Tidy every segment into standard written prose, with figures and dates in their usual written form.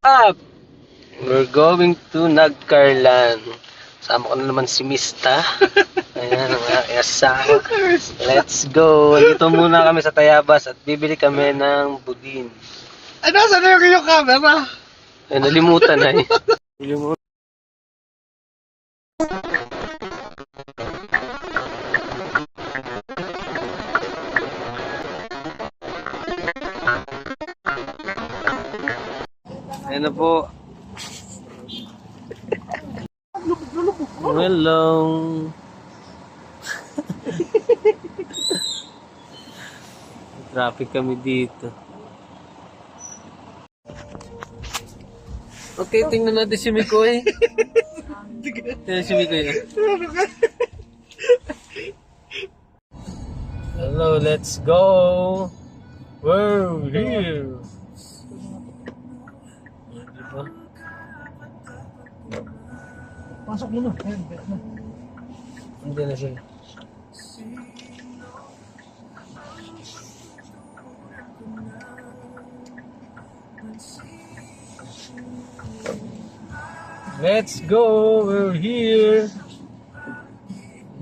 up? We're going to Nagcarlan. Sama ko na naman si Mista. Ayan, ang aking asawa. Let's go. Dito muna kami sa Tayabas at bibili kami ng budin. Ano, saan na yung camera? Ay, nalimutan na eh. Nalimutan. Ayan na po. Hello. Traffic kami dito. Okay, tingnan natin si Mikoy. Tingnan si Mikoy. Hello, let's go. We're here. Diba? Pasok mo na. Hindi na siya. Let's go! We're here!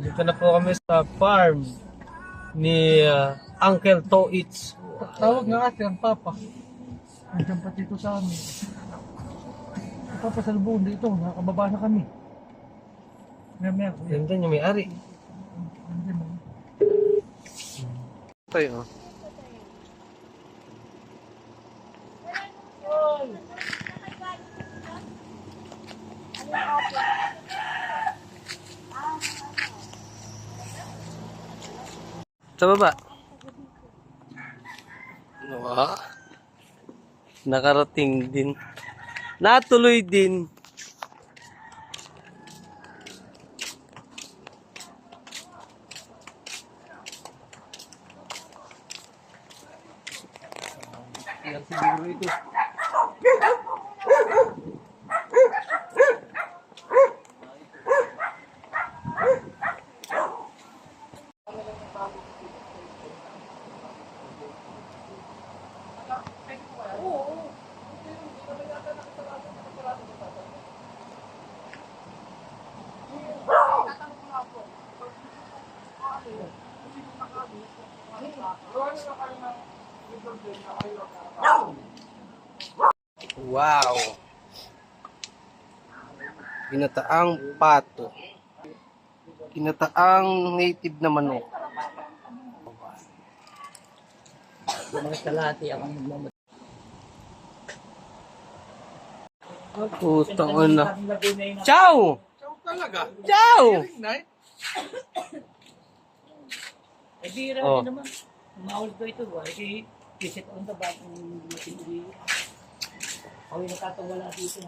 Dito na po kami sa farm ni Uncle Toits. Tawag nga kasi ang papa. Nandiyan pa dito sa amin. Ang papa sa lubong dito, nakababa na kami. Maya kuya. Ganda niya, may-ari. Nandiyan mo. Tayo. Sa baba. Wow. Nakarating din. Natuloy din. Yan siguro ito. Wow! Ginataang pato. Ginataang native na manok. Mga kalahati ako nagmamat. Putang na. Ciao! Talaga? Ciao! Eh, bira Oh. naman. Umawal ko ito ba? Eh, visit on the back ng matindi. Ako yung nakatawala dito.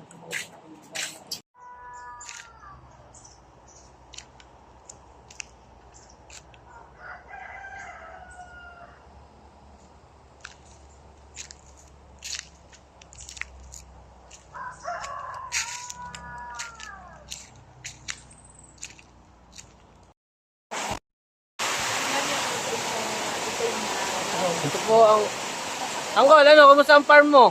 Ito po ang... Angkol, ano? Kumusta ang farm mo?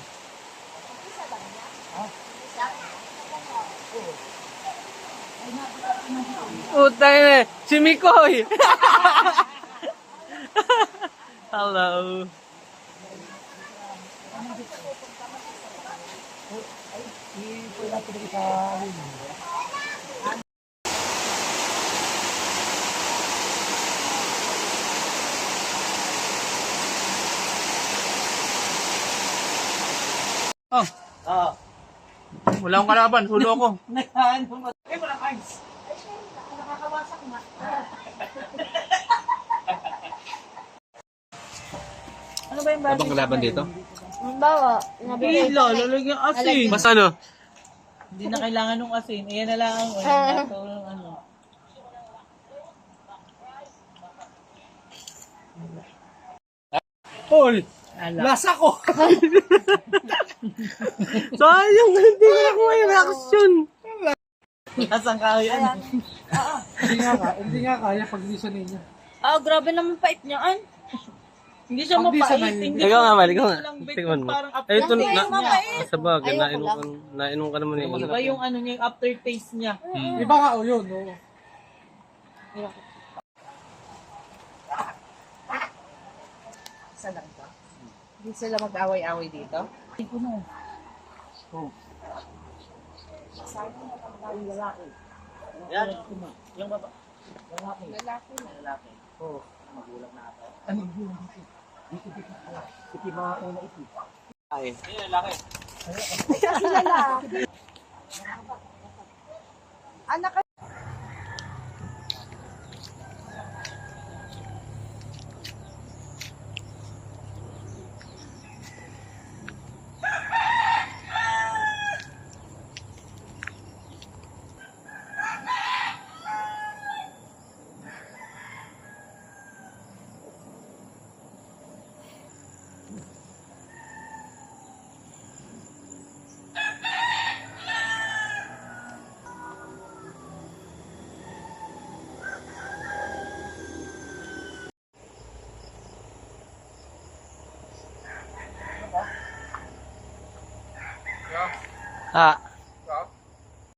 Putang ina, si Mikoy! Hello! Oh. Ah. Wala akong kalaban, hulo ako. Eh, wala cards. Nakakawasak na. Ano ba yung bagay? Abang kalaban dito? Bawa, nabigay. Lalagyan asin. Mas ano? Hindi na kailangan ng asin. Ayan na lang. Ano. Hoy! Lasa ko. Sayang, hindi ko nakuha yung reaction. Lasang kahoy. Oo. Hindi nga kaya pag lisanin niya. Ah, grabe naman pait niya, an. Hindi siya Pag di mapait. sanay, Hindi Ikaw nga, Mal, ikaw nga. lang bit, Tingnan mo. parang Ay, ito, aftertaste na, niya. sa bagay, Ayoko nainom ka naman eh. Iba yung ano niya, yung aftertaste niya. Iba nga o yun. Oo. Isa lang to. Hindi sila mag-away-away dito. Ito na. Oh. Yan, yung baba. Lalaki na. Lalaki. Oh. Magulang na ata. Ano yun? Dito. Iti mga una ito. Ay, lalaki. Sila lang. Anak ka. Ah,